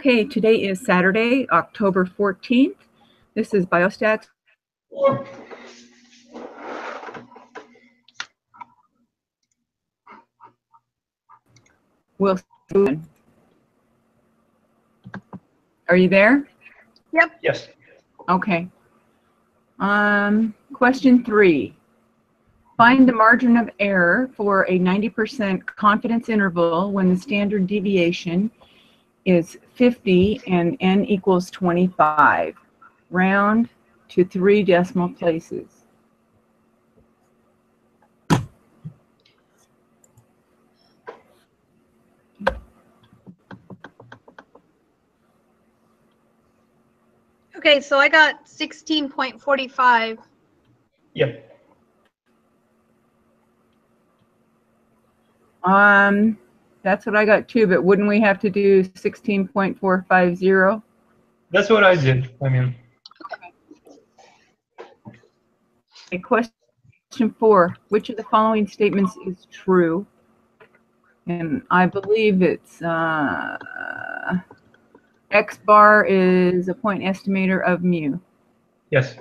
Okay, today is Saturday, October 14th. This is Biostats. Will, are you there? Yep. Yes. Okay. Question 3. Find the margin of error for a 90% confidence interval when the standard deviation is 50 and n equals 25. Round to 3 decimal places. Okay, so I got 16.45. Yep. That's what I got too, but wouldn't we have to do 16.450? That's what I did. I mean. Okay, question 4. Which of the following statements is true? And I believe it's X bar is a point estimator of mu. Yes.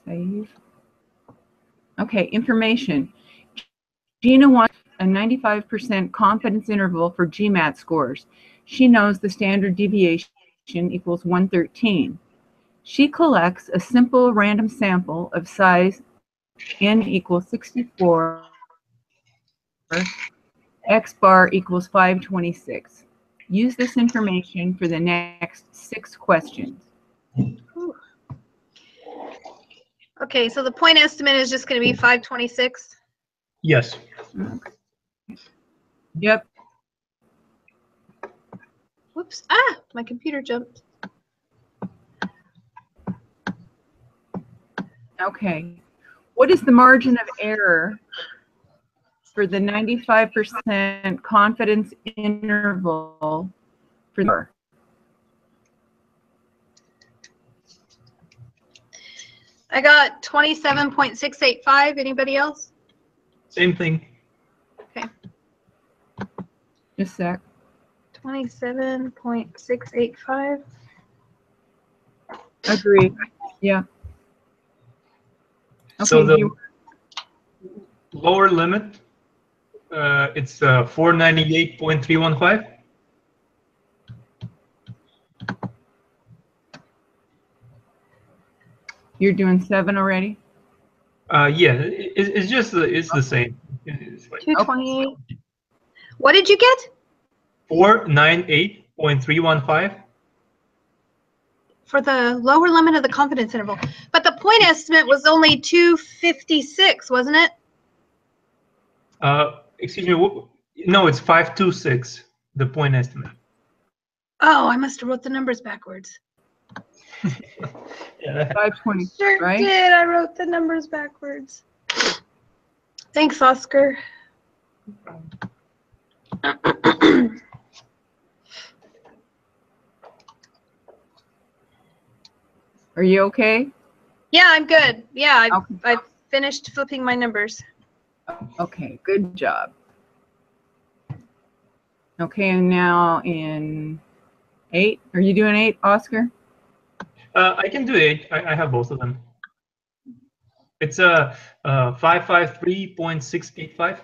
Save. Okay, information. Gina wants a 95% confidence interval for GMAT scores. She knows the standard deviation equals 113. She collects a simple random sample of size n equals 64. X bar equals 526. Use this information for the next 6 questions. Okay, so the point estimate is just going to be 526. Yes. Okay. Yep. Whoops. Ah, my computer jumped. Okay. What is the margin of error for the 95% confidence interval for I got 27.685. Anybody else? Same thing. Okay. Just a sec. 27.685. Agree. Yeah. Okay, So the lower limit, it's 498.315. You're doing 7 already? Yeah, it's just it's the same. It's like 228. What did you get? 498.315. For the lower limit of the confidence interval. But the point estimate was only 256, wasn't it? Excuse me. No, it's 526. The point estimate. Oh, I must have wrote the numbers backwards. Yeah. 520, Sure right? did. I wrote the numbers backwards. Thanks, Oscar. Are you okay? Yeah, I'm good. Yeah, Okay. I've finished flipping my numbers. Okay, good job. Okay, and now in 8. Are you doing 8, Oscar? I can do 8. I have both of them. It's 553.685.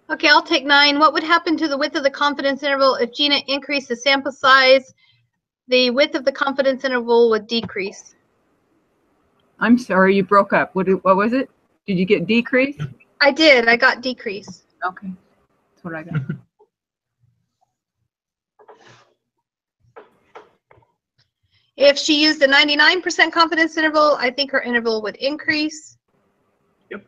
Okay, I'll take 9. What would happen to the width of the confidence interval if Gina increased the sample size? The width of the confidence interval would decrease. I'm sorry, you broke up. What was it? Did you get decrease? I did. I got decrease. Okay, that's what I got. If she used a 99% confidence interval, I think her interval would increase. Yep.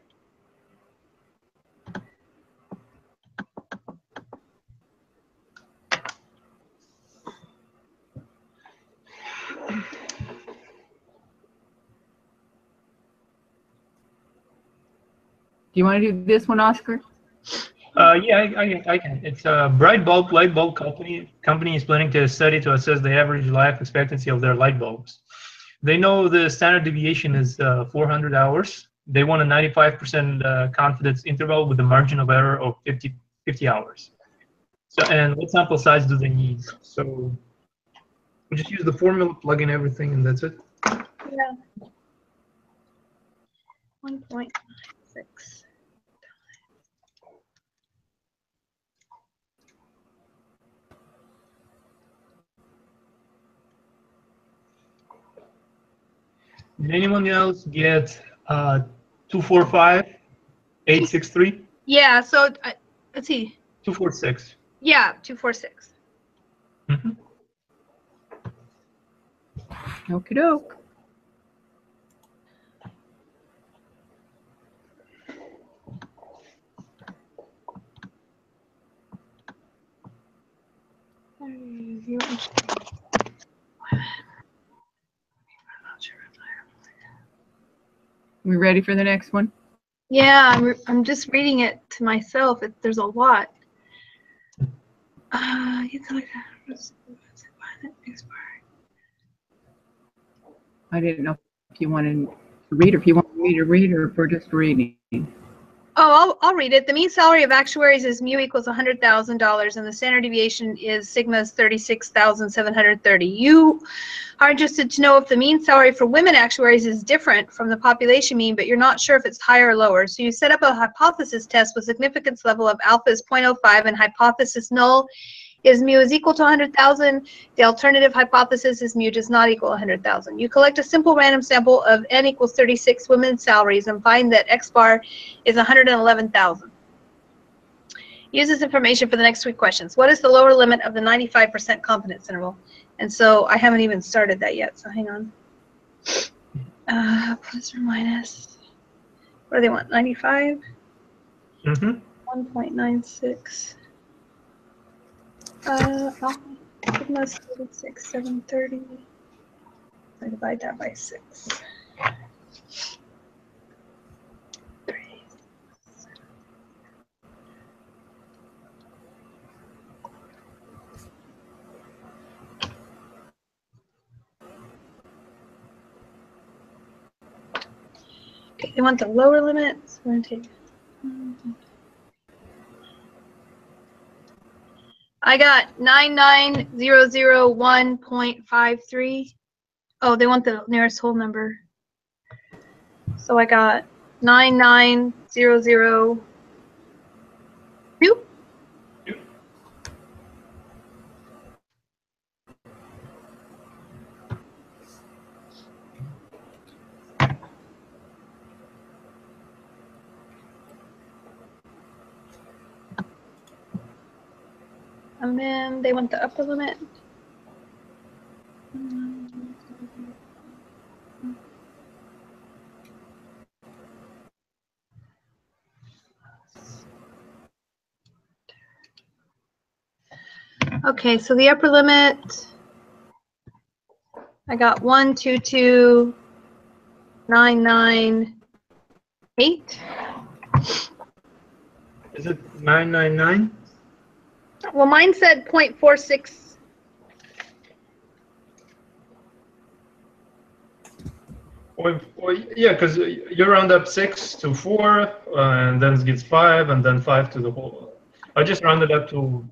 Do you want to do this one, Oscar? Yeah, I can. It's a Bright Bulb light bulb company. Company is planning to study to assess the average life expectancy of their light bulbs. They know the standard deviation is 400 hours. They want a 95% confidence interval with a margin of error of 50 hours. So, and what sample size do they need? So we just use the formula, plug in everything, and that's it. Yeah. 1.6. Did anyone else get 245, 863? Yeah, so let's see. 246. Yeah, 246. Mm-hmm. Okie doke. We ready for the next one? Yeah, I'm just reading it to myself. There's a lot. I didn't know if you wanted to read, or if you want me to read, or if we're just reading. Oh, I'll read it. The mean salary of actuaries is mu equals $100,000, and the standard deviation is sigma is 36,730. You are interested to know if the mean salary for women actuaries is different from the population mean, but you're not sure if it's higher or lower. So you set up a hypothesis test with significance level of alpha is 0.05 and hypothesis null is mu is equal to 100,000. The alternative hypothesis is mu does not equal 100,000. You collect a simple random sample of n equals 36 women's salaries and find that x bar is 111,000. Use this information for the next 3 questions. What is the lower limit of the 95% confidence interval? And so I haven't even started that yet, so hang on. Plus or minus, what do they want, 95? Mm-hmm. 1.96. Sigma is 36,730. I divide that by 6. Okay, they want the lower limit, so we're going to take. I got 99001.53. Oh, they want the nearest whole number. So I got 99002. And then they want the upper limit. Okay, so the upper limit, I got 122,998. Is it 999? Well, mine said 0.46. Or yeah, because you round up 6 to 4, and then it gets 5, and then 5 to the whole. I just rounded up to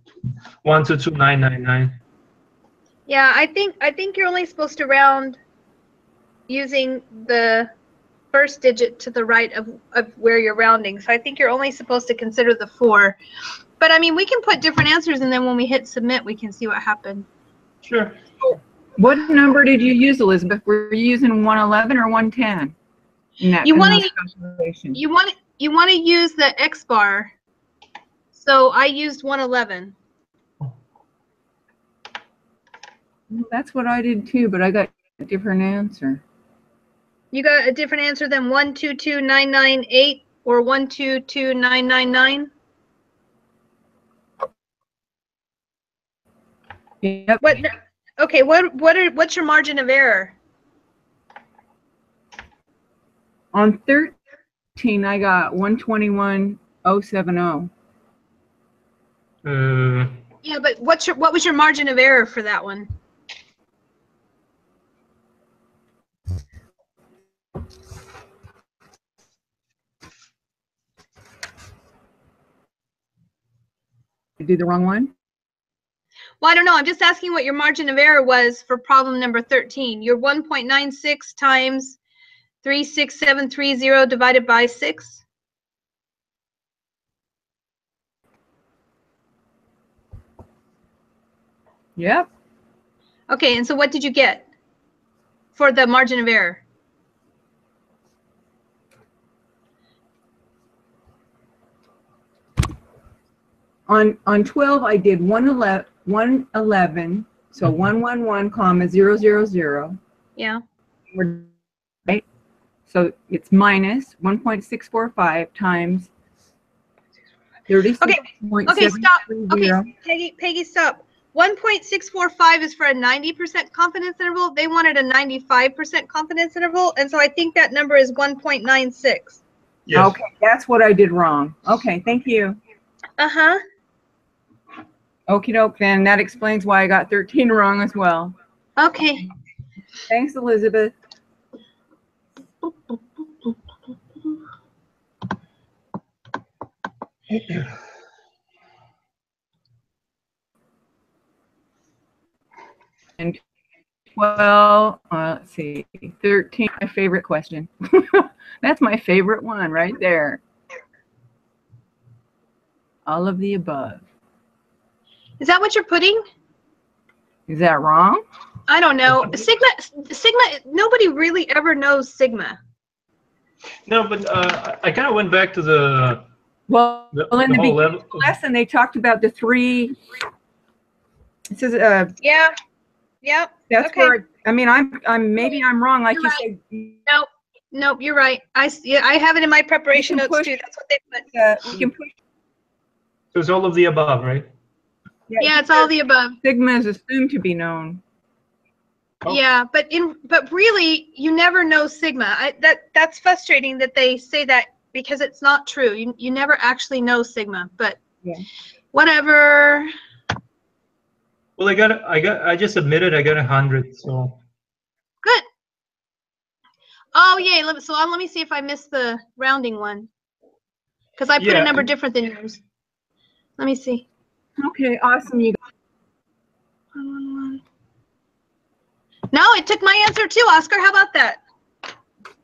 122,999. Yeah, I think you're only supposed to round using the first digit to the right of where you're rounding. So I think you're only supposed to consider the 4. But I mean, we can put different answers, and then when we hit submit, we can see what happened. Sure. What number did you use, Elizabeth? Were you using 111 or 110? You want to use the X bar. So I used 111. That's what I did too, but I got a different answer. You got a different answer than 122,998 or 122,999? Yep. Okay, what's your margin of error? On I got 121,070. Yeah, but what was your margin of error for that one? I did the wrong one? Well, I don't know. I'm just asking what your margin of error was for problem number 13. Your 1.96 times 36730 divided by 6. Yep. Okay, and so what did you get for the margin of error? On 12, I did 111, so 111, comma 000. Yeah. Right? So it's minus 1.645 times 36.730. Okay, stop. Okay, Peggy, stop. 1.645 is for a 90% confidence interval. They wanted a 95% confidence interval, and so I think that number is 1.96. Yes. Okay, that's what I did wrong. Okay, thank you. Uh-huh. Okie doke, then that explains why I got 13 wrong as well. Okay. Thanks, Elizabeth. And 12, let's see, 13, my favorite question. That's my favorite one right there. All of the above. Is that what you're putting? Is that wrong? I don't know. Sigma, nobody really ever knows sigma. No, but I kind of went back to the Well, in the whole beginning level. of the lesson, they talked about the 3. It says, Yeah. Yep. that's Okay. where, I mean, maybe I'm wrong, like You're you right. said. Nope, you're right. I have it in my preparation notes too. That's what they put. We can push. So it's all of the above, right? Yeah, it's all the above. Sigma is assumed to be known. Oh. Yeah, but really, you never know sigma. That's frustrating that they say that because it's not true. You never actually know sigma, but Yeah. whatever. Well, I just submitted. I got 100. So Good. Oh yay! Let me see if I missed the rounding one, because I put a number different than yours. Let me see. Okay, awesome. You. No, it took my answer too, Oscar. How about that?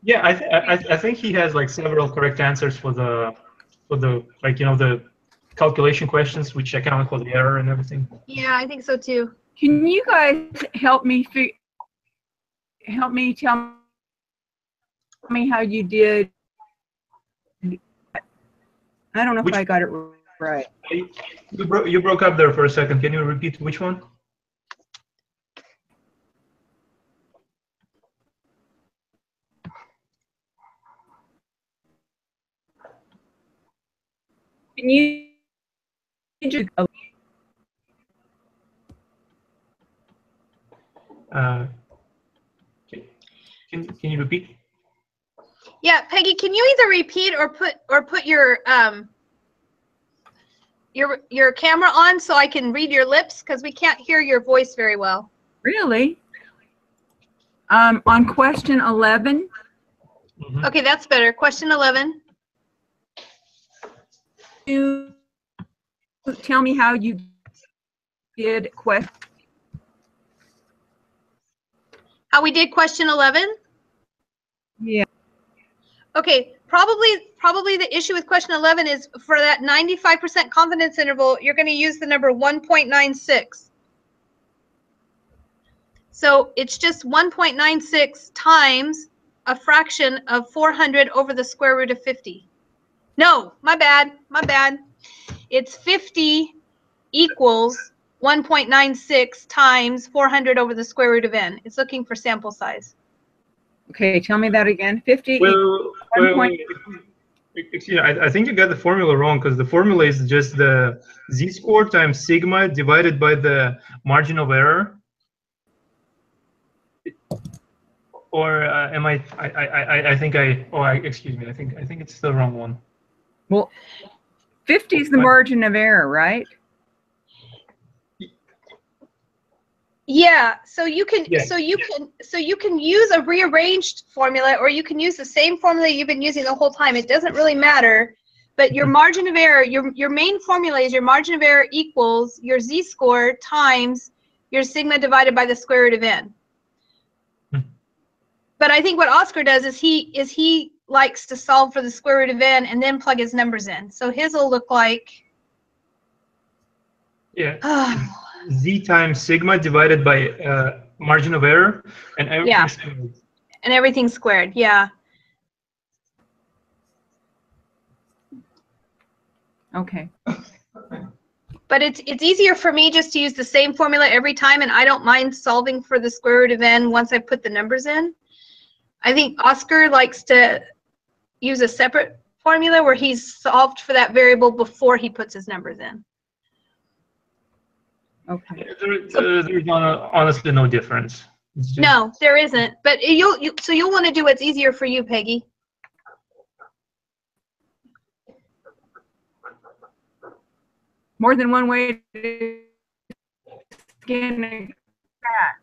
yeah, I think he has like several correct answers for the like the calculation questions, which account for the error and everything. Yeah, I think so too. Can you guys help me tell me how you did? I don't know if I got it right. You broke up there for a second. Can you repeat which one? Can you just Can you repeat? Yeah, Peggy, can you either repeat or put your camera on so I can read your lips, because we can't hear your voice very well. really? On question 11. Mm-hmm. Okay, that's better. Question 11. You tell me how you did question. How we did question 11? Yeah. Okay, probably the issue with question 11 is for that 95% confidence interval, you're going to use the number 1.96. So it's just 1.96 times a fraction of 400 over the square root of 50. No, my bad. It's 50 equals 1.96 times 400 over the square root of n. It's looking for sample size. Okay, tell me that again. 50. Excuse me, I think you got the formula wrong, because the formula is just the z-score times sigma divided by the margin of error. Or am I think excuse me. I think it's the wrong one. Well, 50 is the margin of error, right? Yeah, so you can Yeah. so you can use a rearranged formula, or you can use the same formula you've been using the whole time. It doesn't really matter. But your margin of error, your main formula is your margin of error equals your z-score times your sigma divided by the square root of n. But I think what Oscar does is he likes to solve for the square root of n and then plug his numbers in. So his will look like Z times sigma divided by margin of error, and everything squared. And everything squared, yeah. Okay. But it's easier for me just to use the same formula every time, and I don't mind solving for the square root of n once I put the numbers in. I think Oscar likes to use a separate formula where he's solved for that variable before he puts his numbers in. Okay. There's honestly no difference. No, there isn't. But so you'll want to do what's easier for you, Peggy. More than one way to skin a cat.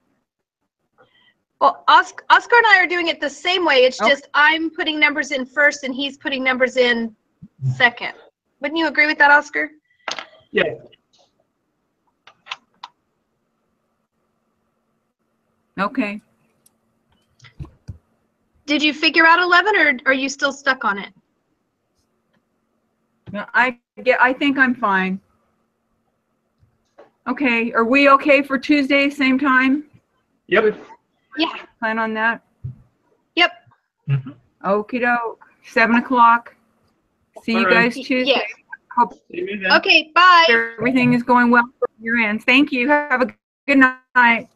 Well, Oscar and I are doing it the same way. It's just I'm putting numbers in first and he's putting numbers in second. Wouldn't you agree with that, Oscar? Yeah. Okay. Did you figure out 11, or are you still stuck on it? No, I think I'm fine. Okay, are we okay for Tuesday, same time? Yep. Yeah. Plan on that? Yep. Okie doke. 7 o'clock. See you guys Tuesday. Yes. Hope Okay, bye. everything is going well for your ends. Thank you. Have a good night.